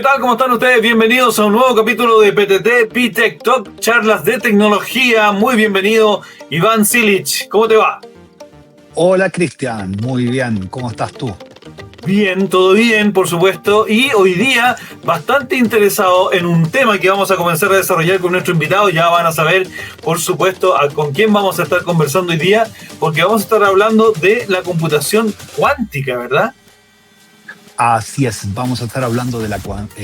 tal? ¿Cómo están ustedes? Bienvenidos a un nuevo capítulo de PTT, P-Tech Talk, charlas de tecnología. Muy bienvenido, Iván Silich. ¿Cómo te va? Hola, Cristian. Muy bien. ¿Cómo estás tú? Bien, todo bien, por supuesto. Y hoy día bastante interesado en un tema que vamos a comenzar a desarrollar con nuestro invitado. Ya van a saber, por supuesto, con quién vamos a estar conversando hoy día, porque vamos a estar hablando de la computación cuántica, ¿verdad? Así es, vamos a estar hablando de la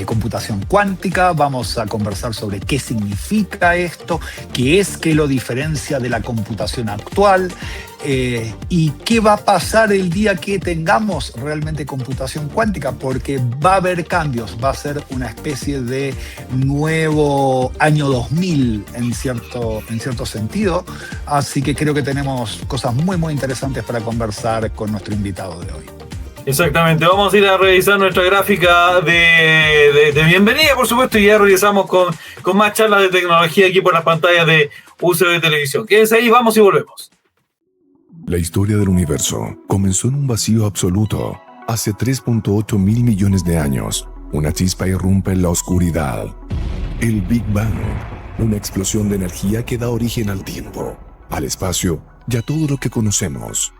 computación cuántica, vamos a conversar sobre qué significa esto, qué lo diferencia de la computación actual y qué va a pasar el día que tengamos realmente computación cuántica, porque va a haber cambios, va a ser una especie de nuevo año 2000 en cierto sentido, así que creo que tenemos cosas muy, muy interesantes para conversar con nuestro invitado de hoy. Exactamente, vamos a ir a revisar nuestra gráfica de bienvenida, por supuesto, y ya regresamos con más charlas de tecnología aquí por las pantallas de UCB Televisión. Quédense ahí, vamos y volvemos. La historia del universo comenzó en un vacío absoluto. Hace 3.8 mil millones de años, una chispa irrumpe en la oscuridad. El Big Bang, una explosión de energía que da origen al tiempo, al espacio y a todo lo que conocemos.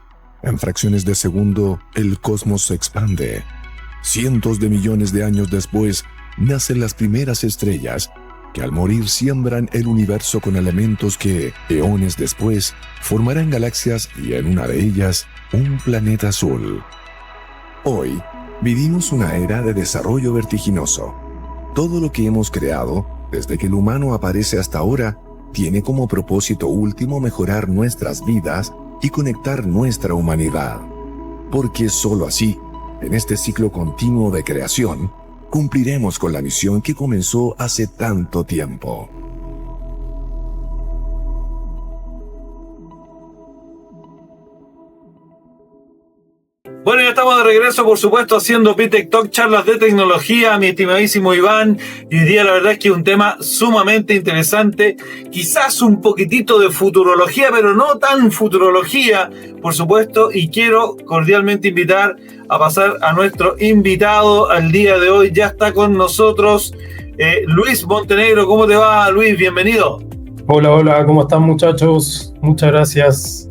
En fracciones de segundo, el cosmos se expande. Cientos de millones de años después, nacen las primeras estrellas, que al morir siembran el universo con elementos que, eones después, formarán galaxias y en una de ellas, un planeta azul. Hoy, vivimos una era de desarrollo vertiginoso. Todo lo que hemos creado, desde que el humano aparece hasta ahora, tiene como propósito último mejorar nuestras vidas y conectar nuestra humanidad. Porque solo así, en este ciclo continuo de creación, cumpliremos con la misión que comenzó hace tanto tiempo. Bueno, ya estamos de regreso, por supuesto, haciendo P-Tech Talk, charlas de tecnología, mi estimadísimo Iván. Y hoy día la verdad es que es un tema sumamente interesante, quizás un poquitito de futurología, pero no tan futurología, por supuesto. Y quiero cordialmente invitar a pasar a nuestro invitado al día de hoy. Ya está con nosotros Luis Montenegro. ¿Cómo te va, Luis? Bienvenido. Hola, ¿cómo están, muchachos? Muchas gracias.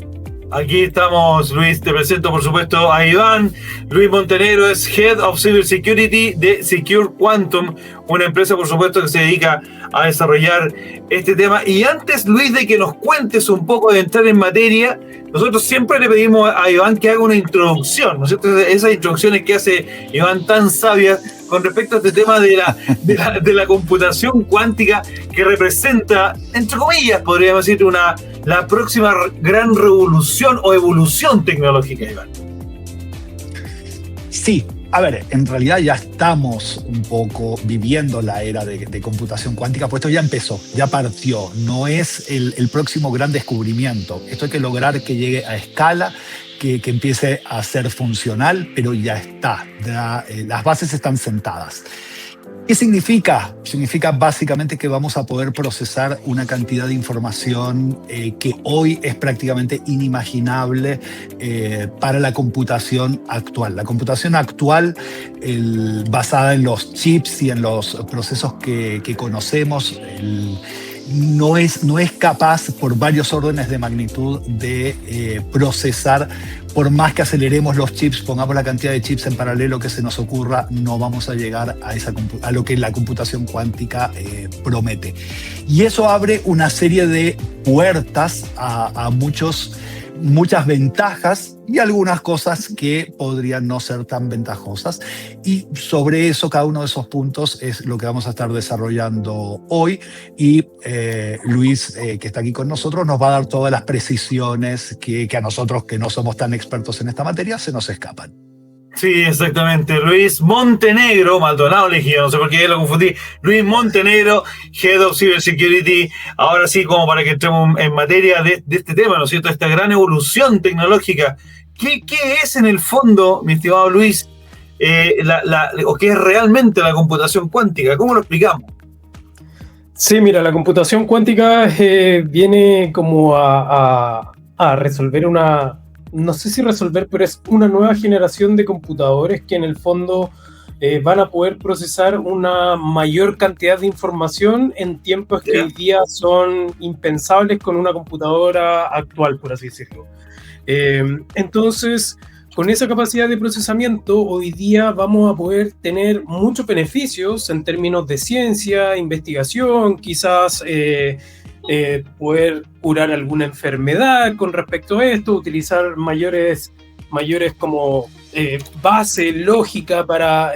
Aquí estamos, Luis. Te presento, por supuesto, a Iván. Luis Montenegro es Head of Cybersecurity de Secure Quantum, una empresa, por supuesto, que se dedica a desarrollar este tema. Y antes, Luis, de que nos cuentes un poco, de entrar en materia, nosotros siempre le pedimos a Iván que haga una introducción, ¿no es cierto? Esas introducciones que hace Iván tan sabias con respecto a este tema de la computación cuántica, que representa, entre comillas, podríamos decir, la próxima gran revolución o evolución tecnológica, Iván. Sí, a ver, en realidad ya estamos un poco viviendo la era de computación cuántica, pues esto ya empezó, ya partió, no es el próximo gran descubrimiento. Esto hay que lograr que llegue a escala, que empiece a ser funcional, pero ya está, las bases están sentadas. ¿Qué significa? Significa básicamente que vamos a poder procesar una cantidad de información que hoy es prácticamente inimaginable para la computación actual. La computación actual, basada en los chips y en los procesos que conocemos, no es capaz por varios órdenes de magnitud de procesar. Por más que aceleremos los chips, pongamos la cantidad de chips en paralelo que se nos ocurra, no vamos a llegar a lo que la computación cuántica promete. Y eso abre una serie de puertas a muchas ventajas y algunas cosas que podrían no ser tan ventajosas. Y sobre eso, cada uno de esos puntos es lo que vamos a estar desarrollando hoy. Y Luis, que está aquí con nosotros, nos va a dar todas las precisiones que a nosotros, que no somos tan expertos en esta materia, se nos escapan. Sí, exactamente. Luis Montenegro, Maldonado elegido, no sé por qué lo confundí. Luis Montenegro, Head of Cybersecurity. Ahora sí, como para que entremos en materia de este tema, ¿no es cierto? Esta gran evolución tecnológica. ¿Qué es en el fondo, mi estimado Luis, o qué es realmente la computación cuántica? ¿Cómo lo explicamos? Sí, mira, la computación cuántica viene como a resolver no sé si resolver, pero es una nueva generación de computadores que en el fondo van a poder procesar una mayor cantidad de información en tiempos que hoy día son impensables con una computadora actual, por así decirlo. Entonces, con esa capacidad de procesamiento, hoy día vamos a poder tener muchos beneficios en términos de ciencia, investigación, quizás poder curar alguna enfermedad con respecto a esto, utilizar mayores como base lógica para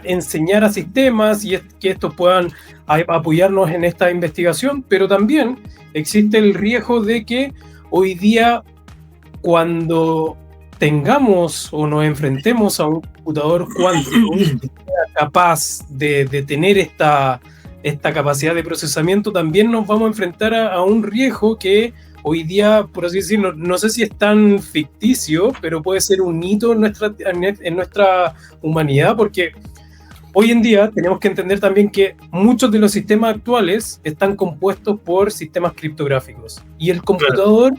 enseñar a sistemas y que estos puedan apoyarnos en esta investigación, pero también existe el riesgo de que hoy día, cuando tengamos o nos enfrentemos a un computador cuántico que sea capaz de tener esta capacidad de procesamiento, también nos vamos a enfrentar a un riesgo que hoy día, por así decirlo, no sé si es tan ficticio, pero puede ser un hito en nuestra humanidad, porque hoy en día tenemos que entender también que muchos de los sistemas actuales están compuestos por sistemas criptográficos, y el computador,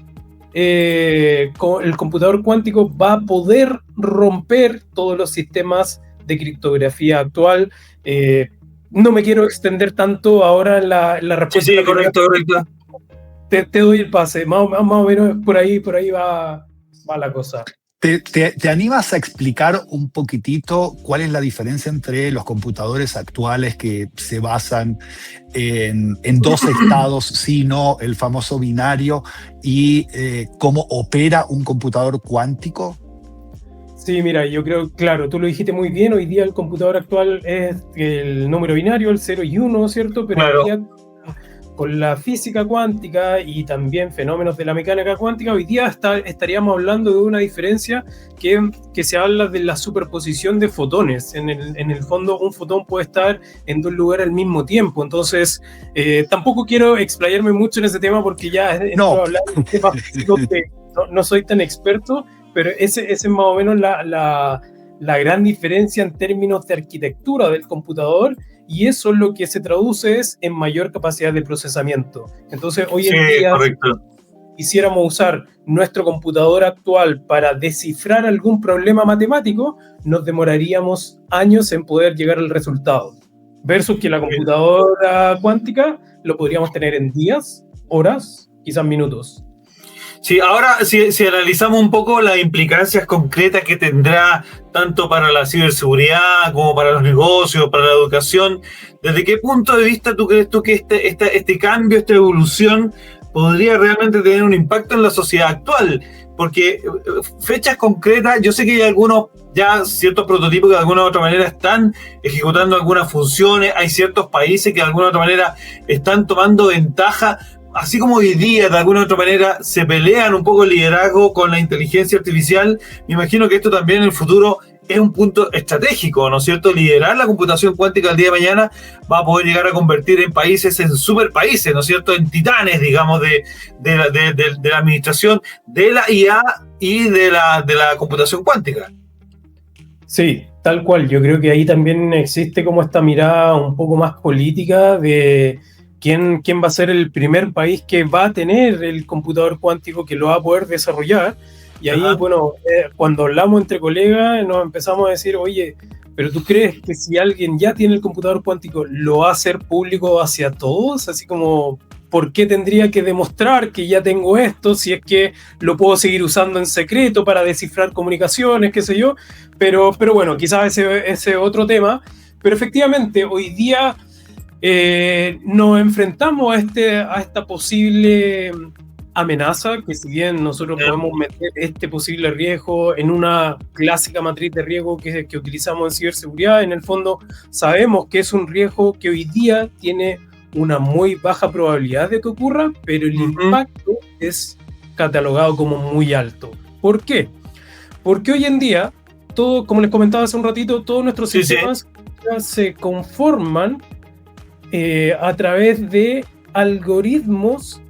el computador cuántico va a poder romper todos los sistemas de criptografía actual. No me quiero extender tanto ahora en la respuesta. Sí, correcto. Te doy el pase, más o menos por ahí va la cosa. ¿Te animas a explicar un poquitito cuál es la diferencia entre los computadores actuales que se basan en dos estados, sino el famoso binario, y cómo opera un computador cuántico? Sí, mira, yo creo, claro, tú lo dijiste muy bien, hoy día el computador actual es el número binario, el 0 y 1, ¿cierto? Pero claro, hoy día, con la física cuántica y también fenómenos de la mecánica cuántica, hoy día estaríamos hablando de una diferencia que se habla de la superposición de fotones. En el fondo, un fotón puede estar en dos lugares al mismo tiempo. Entonces, tampoco quiero explayarme mucho en ese tema porque ya hablar de temas físicos que no soy tan experto, pero ese es más o menos la gran diferencia en términos de arquitectura del computador, y eso lo que se traduce es en mayor capacidad de procesamiento. Entonces, hoy en día, correcto, si quisiéramos usar nuestro computador actual para descifrar algún problema matemático, nos demoraríamos años en poder llegar al resultado, versus que la computadora cuántica lo podríamos tener en días, horas, quizás minutos. Sí, ahora si analizamos un poco las implicancias concretas que tendrá tanto para la ciberseguridad como para los negocios, para la educación, ¿desde qué punto de vista tú crees que este cambio, esta evolución podría realmente tener un impacto en la sociedad actual? Porque fechas concretas, yo sé que hay algunos ya ciertos prototipos que de alguna u otra manera están ejecutando algunas funciones, hay ciertos países que de alguna u otra manera están tomando ventaja. Así como hoy día, de alguna u otra manera, se pelean un poco el liderazgo con la inteligencia artificial, me imagino que esto también en el futuro es un punto estratégico, ¿no es cierto? Liderar la computación cuántica el día de mañana va a poder llegar a convertir en países en superpaíses, ¿no es cierto? En titanes, digamos, de la administración de la IA y de la computación cuántica. Sí, tal cual. Yo creo que ahí también existe como esta mirada un poco más política de quién va a ser el primer país que va a tener el computador cuántico, que lo va a poder desarrollar. Y ahí, bueno, cuando hablamos entre colegas, nos empezamos a decir, oye, pero ¿tú crees que si alguien ya tiene el computador cuántico, lo va a hacer público hacia todos? Así como, ¿por qué tendría que demostrar que ya tengo esto si es que lo puedo seguir usando en secreto para descifrar comunicaciones, qué sé yo? Pero bueno, quizás ese otro tema. Pero efectivamente, hoy día nos enfrentamos a esta posible amenaza, que si bien nosotros podemos meter este posible riesgo en una clásica matriz de riesgo que utilizamos en ciberseguridad, en el fondo sabemos que es un riesgo que hoy día tiene una muy baja probabilidad de que ocurra, pero el impacto es catalogado como muy alto. ¿Por qué? Porque hoy en día, todo, como les comentaba hace un ratito, todos nuestros sistemas se conforman a través de algoritmos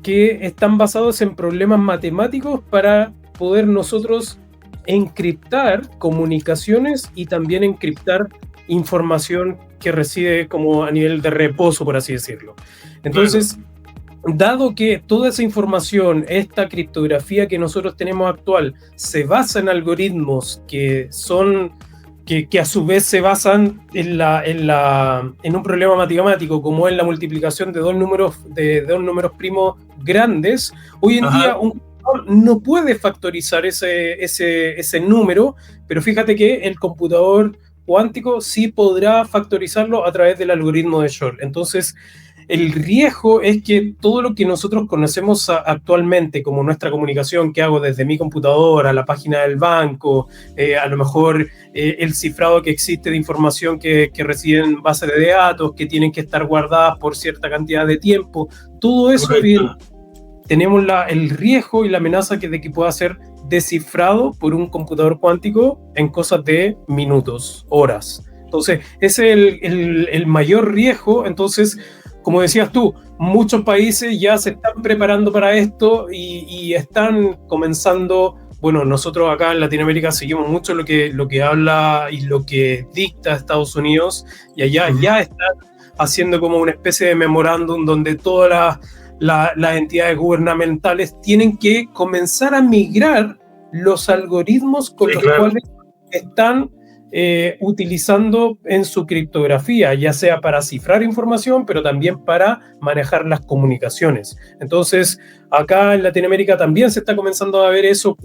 que están basados en problemas matemáticos para poder nosotros encriptar comunicaciones y también encriptar información que reside como a nivel de reposo, por así decirlo. Entonces, dado que toda esa información, esta criptografía que nosotros tenemos actual, se basa en algoritmos que a su vez se basan en un problema matemático, como es la multiplicación de dos números primos grandes, hoy en día un computador no puede factorizar ese número, pero fíjate que el computador cuántico sí podrá factorizarlo a través del algoritmo de Shor. Entonces, el riesgo es que todo lo que nosotros conocemos actualmente, como nuestra comunicación que hago desde mi computadora, la página del banco, a lo mejor el cifrado que existe de información que reciben bases de datos, que tienen que estar guardadas por cierta cantidad de tiempo, todo eso tenemos el riesgo y la amenaza de que pueda ser descifrado por un computador cuántico en cosas de minutos, horas. Entonces, ese es el mayor riesgo. Entonces, como decías tú, muchos países ya se están preparando para esto y están comenzando. Bueno, nosotros acá en Latinoamérica seguimos mucho lo que habla y lo que dicta Estados Unidos, y allá ya están haciendo como una especie de memorándum donde todas las entidades gubernamentales tienen que comenzar a migrar los algoritmos con los cuales están utilizando en su criptografía, ya sea para cifrar información, pero también para manejar las comunicaciones. Entonces, acá en Latinoamérica también se está comenzando a ver eso,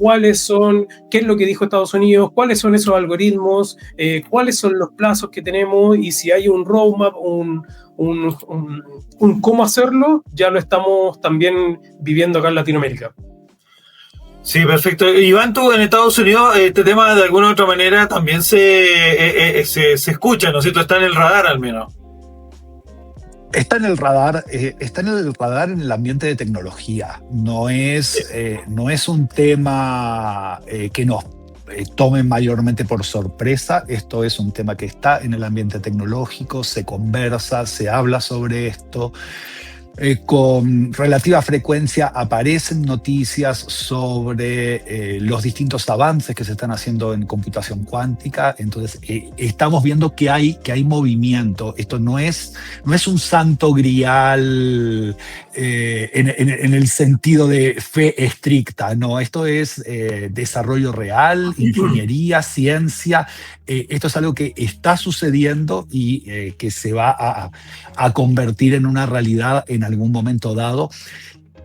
qué es lo que dijo Estados Unidos, cuáles son esos algoritmos, cuáles son los plazos que tenemos, y si hay un roadmap, un cómo hacerlo, ya lo estamos también viviendo acá en Latinoamérica. Sí, perfecto. Iván, tú en Estados Unidos, este tema de alguna u otra manera también se escucha, ¿no es cierto? Está en el radar al menos. Está en el radar en el ambiente de tecnología. No es un tema que nos tome mayormente por sorpresa. Esto es un tema que está en el ambiente tecnológico, se conversa, se habla sobre esto. Con relativa frecuencia aparecen noticias sobre los distintos avances que se están haciendo en computación cuántica. Entonces estamos viendo que hay movimiento. Esto no es un santo grial en el sentido de fe estricta, no, esto es desarrollo real, ingeniería, ciencia. Esto es algo que está sucediendo y que se va a convertir en una realidad en algún momento dado.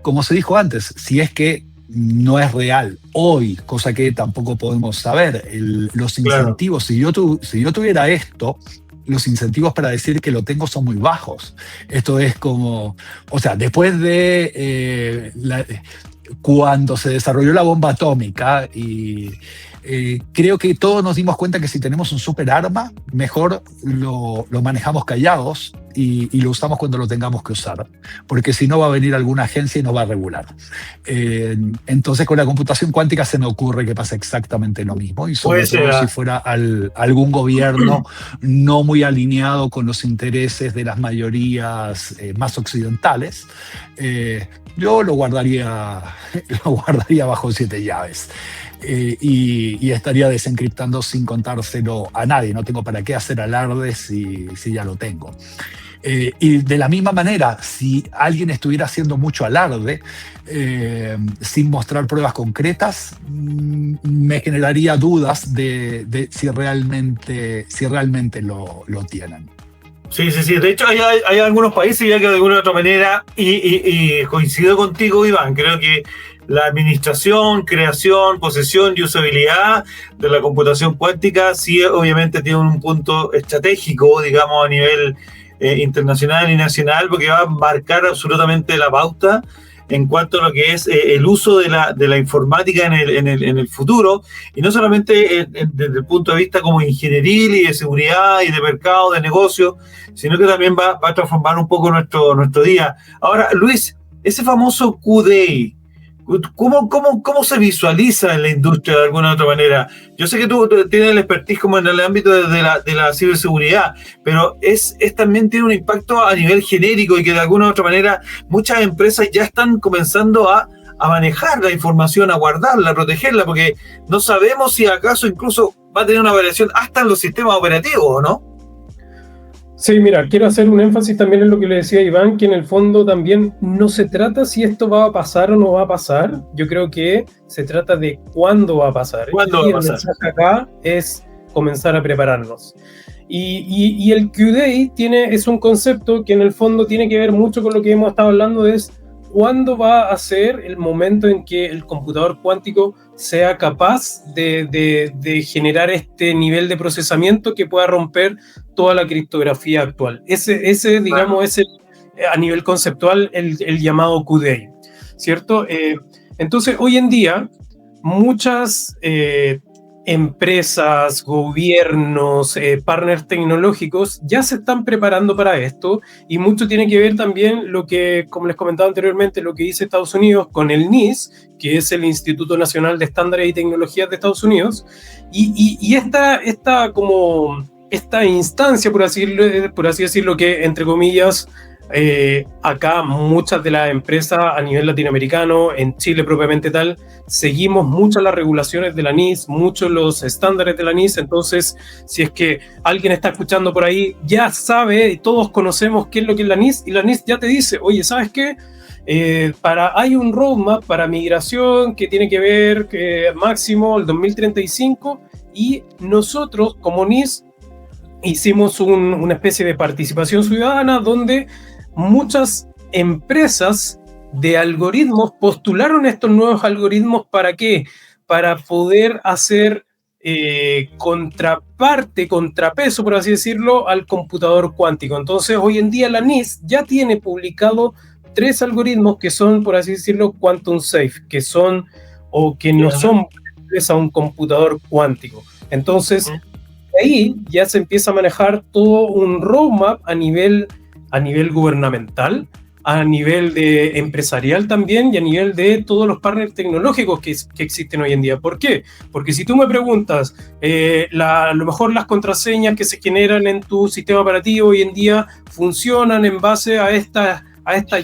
Como se dijo antes, si es que no es real hoy, cosa que tampoco podemos saber, los incentivos, claro. Si yo tuviera esto, los incentivos para decir que lo tengo son muy bajos. Esto es como, o sea, después de cuando se desarrolló la bomba atómica y creo que todos nos dimos cuenta que si tenemos un super arma, mejor lo manejamos callados y lo usamos cuando lo tengamos que usar, porque si no va a venir alguna agencia y nos va a regular. Entonces con la computación cuántica se me ocurre que pasa exactamente lo mismo, y sobre todo si fuera algún gobierno no muy alineado con los intereses de las mayorías más occidentales, yo lo guardaría bajo 7 llaves. Y estaría desencriptando sin contárselo a nadie. No tengo para qué hacer alardes si ya lo tengo. Y de la misma manera, si alguien estuviera haciendo mucho alarde sin mostrar pruebas concretas, me generaría dudas de si realmente lo tienen. Sí. De hecho, hay algunos países ya que de alguna u otra manera, y coincido contigo, Iván, creo que la administración, creación, posesión y usabilidad de la computación cuántica sí obviamente tiene un punto estratégico, digamos, a nivel internacional y nacional, porque va a marcar absolutamente la pauta en cuanto a lo que es el uso de la informática en el futuro, y no solamente desde el punto de vista como ingenieril y de seguridad y de mercado, de negocio, sino que también va a transformar un poco nuestro día. Ahora, Luis, ese famoso Q-Day, ¿cómo se visualiza en la industria de alguna u otra manera? Yo sé que tú tienes el expertise como en el ámbito de la ciberseguridad, pero también tiene un impacto a nivel genérico, y que de alguna u otra manera muchas empresas ya están comenzando a manejar la información, a guardarla, a protegerla, porque no sabemos si acaso incluso va a tener una variación hasta en los sistemas operativos, ¿no? Sí, mira, quiero hacer un énfasis también en lo que le decía Iván, que en el fondo también no se trata si esto va a pasar o no va a pasar, yo creo que se trata de cuándo va a pasar. ¿Cuándo va Y a el pasar? mensaje acá es comenzar a prepararnos. Y el Q-Day es un concepto que en el fondo tiene que ver mucho con lo que hemos estado hablando, es cuándo va a ser el momento en que el computador cuántico sea capaz de generar este nivel de procesamiento que pueda romper toda la criptografía actual. Ese digamos, es a nivel conceptual el llamado Q-Day, ¿cierto? Entonces, hoy en día, muchas empresas, gobiernos, partners tecnológicos ya se están preparando para esto, y mucho tiene que ver también lo que, como les comentaba anteriormente, lo que dice Estados Unidos con el NIST, que es el Instituto Nacional de Estándares y Tecnologías de Estados Unidos, y esta instancia, por así decirlo, que entre comillas, acá muchas de las empresas a nivel latinoamericano, en Chile propiamente tal, seguimos muchas las regulaciones de la NIS, muchos los estándares de la NIS. Entonces, si es que alguien está escuchando por ahí, ya sabe, y todos conocemos qué es lo que es la NIS, y la NIS ya te dice, oye, ¿sabes qué? Hay un roadmap para migración que tiene que ver máximo el 2035, y nosotros como NIS hicimos una especie de participación ciudadana donde muchas empresas de algoritmos postularon estos nuevos algoritmos. ¿Para qué? Para poder hacer contrapeso, por así decirlo, al computador cuántico. Entonces, hoy en día la NIST ya tiene publicado 3 algoritmos que son, por así decirlo, quantum safe, que son o que no son a un computador cuántico. Entonces, ahí ya se empieza a manejar todo un roadmap a nivel gubernamental, a nivel de empresarial también, y a nivel de todos los partners tecnológicos que existen hoy en día. ¿Por qué? Porque si tú me preguntas, a lo mejor las contraseñas que se generan en tu sistema operativo hoy en día funcionan en base a estas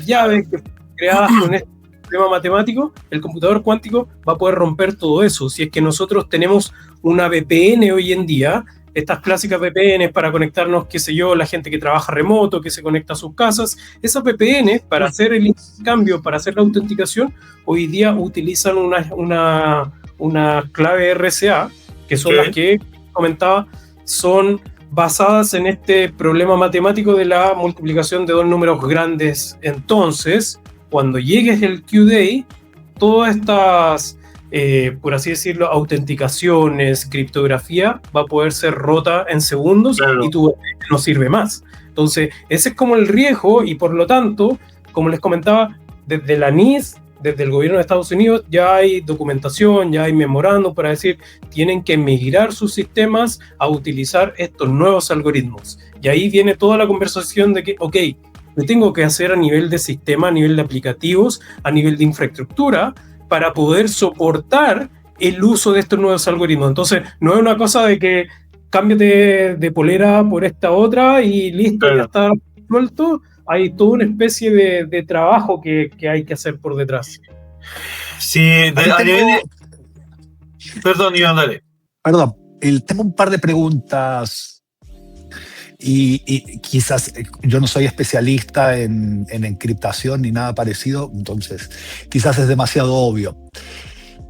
llaves que fueron creadas con este sistema matemático. El computador cuántico va a poder romper todo eso. Si es que nosotros tenemos una VPN hoy en día, estas clásicas VPN para conectarnos, qué sé yo, la gente que trabaja remoto, que se conecta a sus casas, esas VPN para hacer el intercambio, para hacer la autenticación, hoy día utilizan una clave RSA, que son las que comentaba, son basadas en este problema matemático de la multiplicación de dos números grandes. Entonces, cuando llegues el Q-Day, todas estas por así decirlo, autenticaciones, criptografía, va a poder ser rota en segundos, claro, y tu no sirve más. Entonces, ese es como el riesgo, y por lo tanto, como les comentaba, desde la NIS, desde el gobierno de Estados Unidos, ya hay documentación, ya hay memorándum para decir, tienen que migrar sus sistemas a utilizar estos nuevos algoritmos. Y ahí viene toda la conversación de que, ok, ¿qué tengo que hacer a nivel de sistema, a nivel de aplicativos, a nivel de infraestructura, para poder soportar el uso de estos nuevos algoritmos? Entonces, no es una cosa de que cámbiate de polera por esta otra y listo, claro, ya está suelto. Hay toda una especie de trabajo que hay que hacer por detrás. Sí, Perdón, Iván, dale. Perdón, tengo un par de preguntas. Y quizás yo no soy especialista en encriptación ni nada parecido, entonces quizás es demasiado obvio.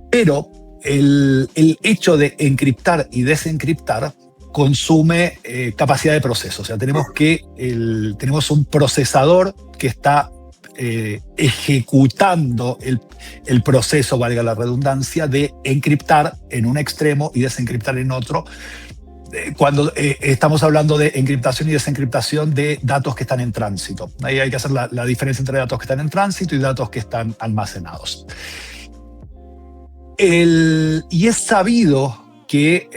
Pero el hecho de encriptar y desencriptar consume capacidad de proceso. O sea, tenemos un procesador que está ejecutando el proceso, valga la redundancia, de encriptar en un extremo y desencriptar en otro, cuando estamos hablando de encriptación y desencriptación de datos que están en tránsito. Ahí hay que hacer la diferencia entre datos que están en tránsito y datos que están almacenados. Y es sabido que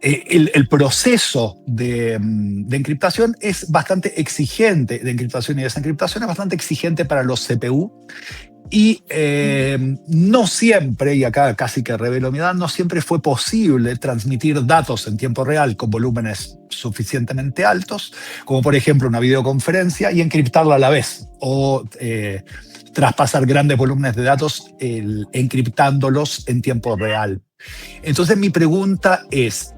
el proceso de encriptación es bastante exigente, de encriptación y desencriptación es bastante exigente para los CPU. Y no siempre, y acá casi que revelo mi edad, no siempre fue posible transmitir datos en tiempo real con volúmenes suficientemente altos, como por ejemplo una videoconferencia, y encriptarla a la vez, o traspasar grandes volúmenes de datos encriptándolos en tiempo real. Entonces mi pregunta es,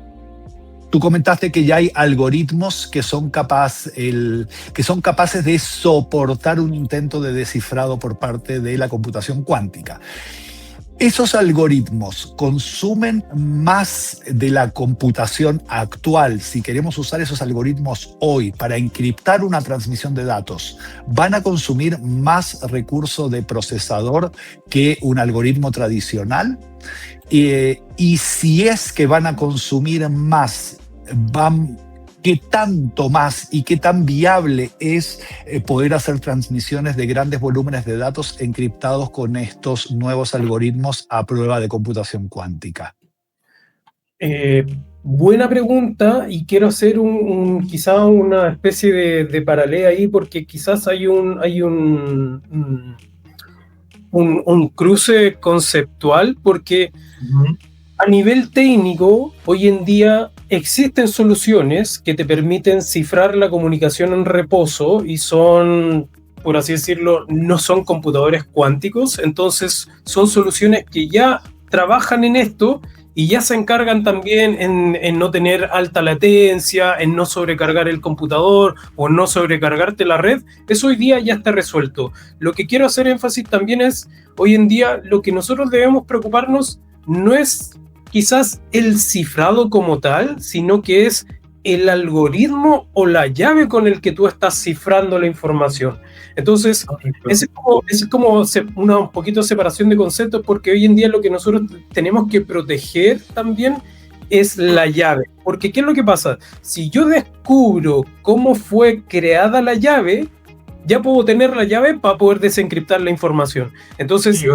Tú comentaste que ya hay algoritmos que son capaces de soportar un intento de descifrado por parte de la computación cuántica. ¿Esos algoritmos consumen más de la computación actual? Si queremos usar esos algoritmos hoy para encriptar una transmisión de datos, ¿van a consumir más recurso de procesador que un algoritmo tradicional? Y si es que van a consumir más, ¿qué tanto más y qué tan viable es poder hacer transmisiones de grandes volúmenes de datos encriptados con estos nuevos algoritmos a prueba de computación cuántica? Buena pregunta, y quiero hacer quizá una especie de paralelo ahí, porque quizás hay un cruce conceptual, porque a nivel técnico, hoy en día existen soluciones que te permiten cifrar la comunicación en reposo y son, por así decirlo, no son computadores cuánticos, entonces son soluciones que ya trabajan en esto y ya se encargan también en no tener alta latencia, en no sobrecargar el computador o no sobrecargarte la red. Eso hoy día ya está resuelto. Lo que quiero hacer énfasis también es, hoy en día lo que nosotros debemos preocuparnos no es quizás el cifrado como tal, sino que es el algoritmo o la llave con el que tú estás cifrando la información. Entonces, es como una un poquito separación de conceptos, porque hoy en día lo que nosotros tenemos que proteger también es la llave. Porque ¿qué es lo que pasa? Si yo descubro cómo fue creada la llave, ya puedo tener la llave para poder desencriptar la información. Entonces, sí,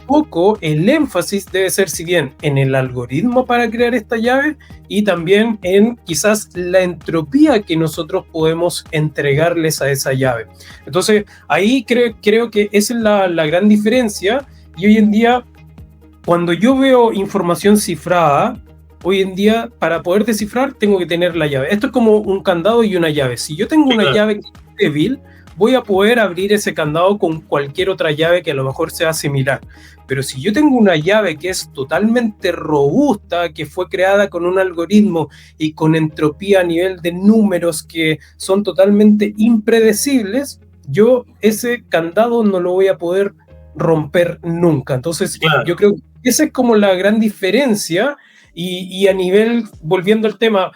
poco el énfasis debe ser, si bien en el algoritmo para crear esta llave, y también en quizás la entropía que nosotros podemos entregarles a esa llave. Entonces ahí creo que esa es la gran diferencia. Y hoy en día, cuando yo veo información cifrada, hoy en día para poder descifrar tengo que tener la llave. Esto es como un candado y una llave. Si yo tengo una llave que es débil, voy a poder abrir ese candado con cualquier otra llave que a lo mejor sea similar. Pero si yo tengo una llave que es totalmente robusta, que fue creada con un algoritmo y con entropía a nivel de números que son totalmente impredecibles, yo ese candado no lo voy a poder romper nunca. Entonces, yo creo que esa es como la gran diferencia. Y a nivel, volviendo al tema,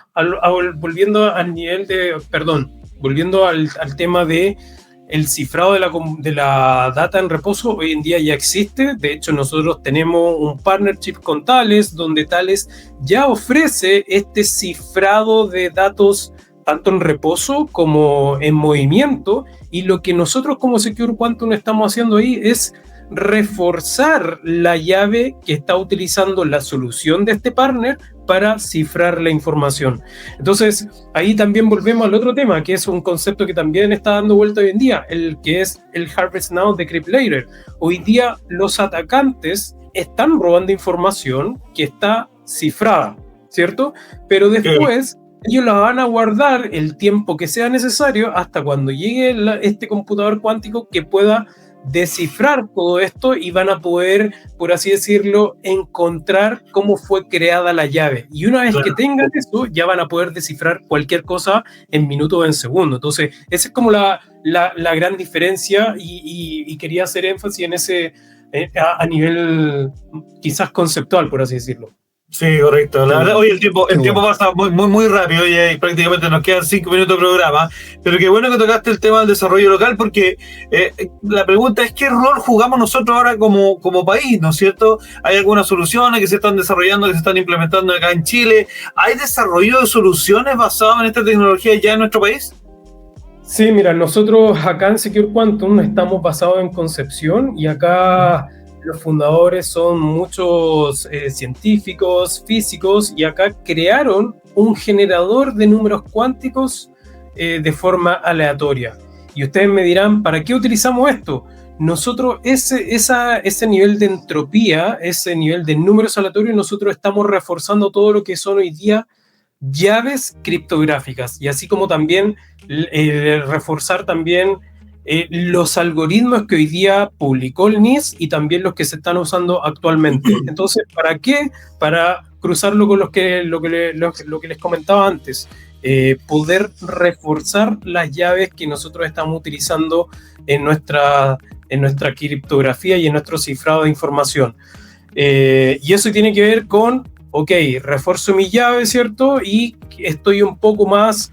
volviendo al tema de el cifrado de la data en reposo, hoy en día ya existe. De hecho, nosotros tenemos un partnership con Thales, donde Thales ya ofrece este cifrado de datos tanto en reposo como en movimiento, y lo que nosotros como Secure Quantum estamos haciendo ahí es reforzar la llave que está utilizando la solución de este partner para cifrar la información. Entonces, ahí también volvemos al otro tema, que es un concepto que también está dando vuelta hoy en día, el que es el Harvest Now, Decrypt Later. Hoy día los atacantes están robando información que está cifrada, ¿cierto? Pero después ellos la van a guardar el tiempo que sea necesario hasta cuando llegue este computador cuántico que pueda descifrar todo esto, y van a poder, por así decirlo, encontrar cómo fue creada la llave. Y una vez que tengan eso, ya van a poder descifrar cualquier cosa en minutos o en segundos. Entonces, esa es como la gran diferencia, y quería hacer énfasis en ese a nivel quizás conceptual, por así decirlo. Sí, correcto. La verdad, hoy el tiempo pasa muy rápido, y prácticamente nos quedan 5 minutos de programa, pero qué bueno que tocaste el tema del desarrollo local, porque la pregunta es ¿qué rol jugamos nosotros ahora como país? ¿No es cierto? ¿Hay algunas soluciones que se están desarrollando, que se están implementando acá en Chile? ¿Hay desarrollo de soluciones basadas en esta tecnología ya en nuestro país? Sí, mira, nosotros acá en Secure Quantum estamos basados en Concepción, y acá los fundadores son muchos científicos, físicos, y acá crearon un generador de números cuánticos de forma aleatoria. Y ustedes me dirán, ¿para qué utilizamos esto? Nosotros ese nivel de entropía, ese nivel de números aleatorios, nosotros estamos reforzando todo lo que son hoy día llaves criptográficas, y así como también reforzar también los algoritmos que hoy día publicó el NIST y también los que se están usando actualmente. Entonces, ¿para qué? Para cruzarlo con lo que les comentaba antes. Poder reforzar las llaves que nosotros estamos utilizando en nuestra criptografía y en nuestro cifrado de información. Y eso tiene que ver con, ok, refuerzo mi llave, ¿cierto? Y estoy un poco más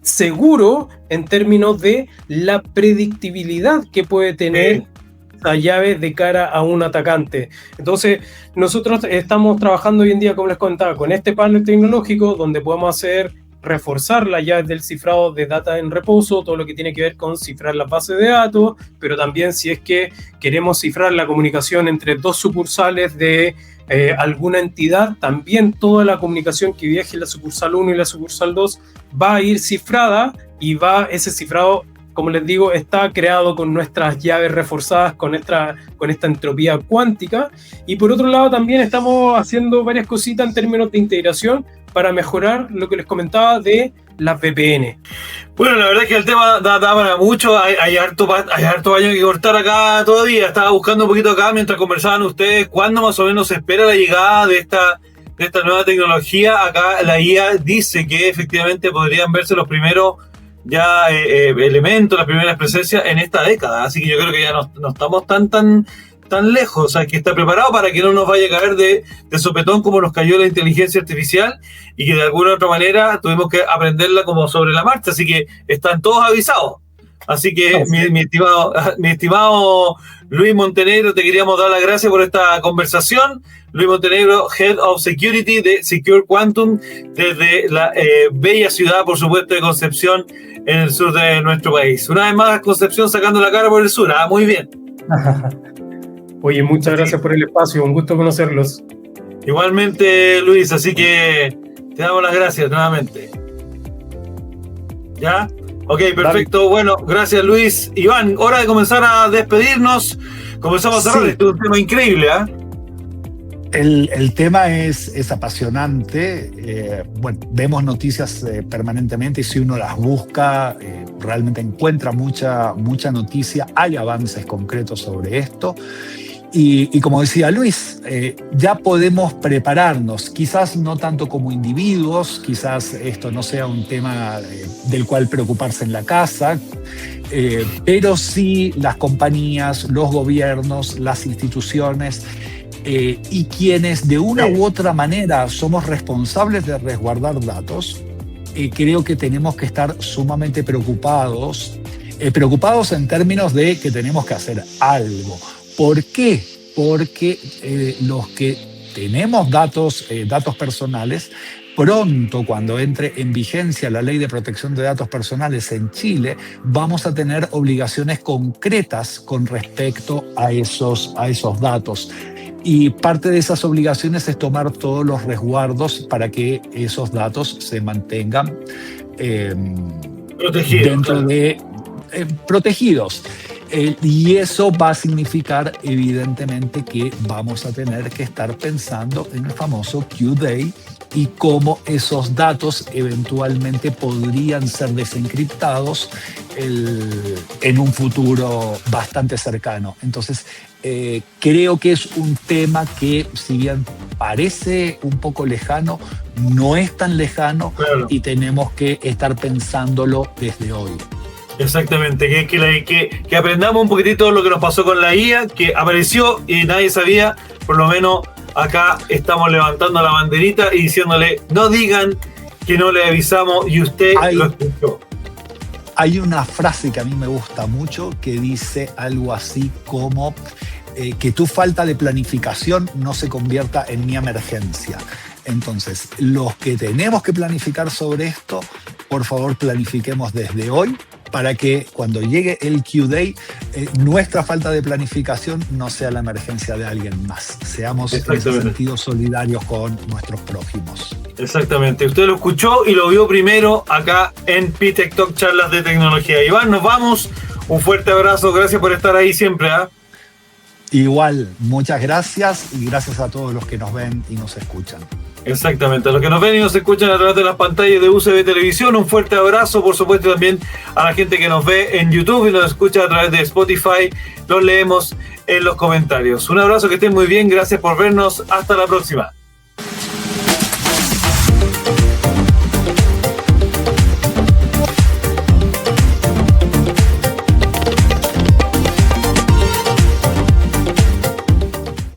seguro en términos de la predictibilidad que puede tener la llave de cara a un atacante. Entonces, nosotros estamos trabajando hoy en día, como les contaba, con este panel tecnológico donde podemos reforzar las llaves del cifrado de data en reposo, todo lo que tiene que ver con cifrar las bases de datos, pero también si es que queremos cifrar la comunicación entre dos sucursales de alguna entidad, también toda la comunicación que viaje en la sucursal 1 y la sucursal 2 va a ir cifrada y ese cifrado, como les digo, está creado con nuestras llaves reforzadas, con esta entropía cuántica. Y por otro lado también estamos haciendo varias cositas en términos de integración para mejorar lo que les comentaba de las VPN. Bueno, la verdad es que el tema da para mucho, hay harto baño que cortar acá todavía. Estaba buscando un poquito acá mientras conversaban ustedes cuándo más o menos se espera la llegada de esta nueva tecnología. Acá la IA dice que efectivamente podrían verse los primeros elementos, las primeras presencias en esta década, así que yo creo que ya no estamos tan lejos, o sea, que está preparado para que no nos vaya a caer de sopetón como nos cayó la inteligencia artificial y que de alguna u otra manera tuvimos que aprenderla como sobre la marcha, así que están todos avisados. Así que mi estimado Luis Montenegro, te queríamos dar las gracias por esta conversación. Luis Montenegro, Head of Security de Secure Quantum, desde la bella ciudad, por supuesto, de Concepción, en el sur de nuestro país. Una vez más, Concepción sacando la cara por el sur. Muy bien. Oye, muchas gracias por el espacio, un gusto conocerlos. Igualmente, Luis, así que te damos las gracias nuevamente. ¿Ya? Ok, perfecto. Dale. Bueno, gracias, Luis. Iván, hora de comenzar a despedirnos. Comenzamos a cerrar. Este es un tema increíble, ¿eh? El tema es apasionante. Bueno, vemos noticias permanentemente y si uno las busca, realmente encuentra mucha noticia. Hay avances concretos sobre esto. Y como decía Luis, ya podemos prepararnos, quizás no tanto como individuos, quizás esto no sea un tema del cual preocuparse en la casa, pero sí las compañías, los gobiernos, las instituciones y quienes de una u otra manera somos responsables de resguardar datos, creo que tenemos que estar sumamente preocupados en términos de que tenemos que hacer algo. ¿Por qué? Porque los que tenemos datos personales, pronto cuando entre en vigencia la Ley de Protección de Datos Personales en Chile, vamos a tener obligaciones concretas con respecto a esos datos. Y parte de esas obligaciones es tomar todos los resguardos para que esos datos se mantengan protegidos. Y eso va a significar evidentemente que vamos a tener que estar pensando en el famoso Q-Day y cómo esos datos eventualmente podrían ser desencriptados en un futuro bastante cercano. Entonces, creo que es un tema que, si bien parece un poco lejano, no es tan lejano, claro, y tenemos que estar pensándolo desde hoy. Exactamente, que aprendamos un poquitito lo que nos pasó con la IA, que apareció y nadie sabía. Por lo menos acá estamos levantando la banderita y diciéndole, no digan que no le avisamos y usted lo escuchó. Hay una frase que a mí me gusta mucho que dice algo así como que tu falta de planificación no se convierta en mi emergencia. Entonces, los que tenemos que planificar sobre esto, por favor planifiquemos desde hoy para que cuando llegue el Q-Day, nuestra falta de planificación no sea la emergencia de alguien más. Seamos en ese sentido solidarios con nuestros prójimos. Exactamente. Usted lo escuchó y lo vio primero acá en Pitech Talk, charlas de tecnología. Iván, nos vamos. Un fuerte abrazo. Gracias por estar ahí siempre. Igual, muchas gracias y gracias a todos los que nos ven y nos escuchan. Exactamente, a los que nos ven y nos escuchan a través de las pantallas de UCB Televisión, un fuerte abrazo, por supuesto también a la gente que nos ve en YouTube y nos escucha a través de Spotify, los leemos en los comentarios. Un abrazo, que estén muy bien, gracias por vernos, hasta la próxima.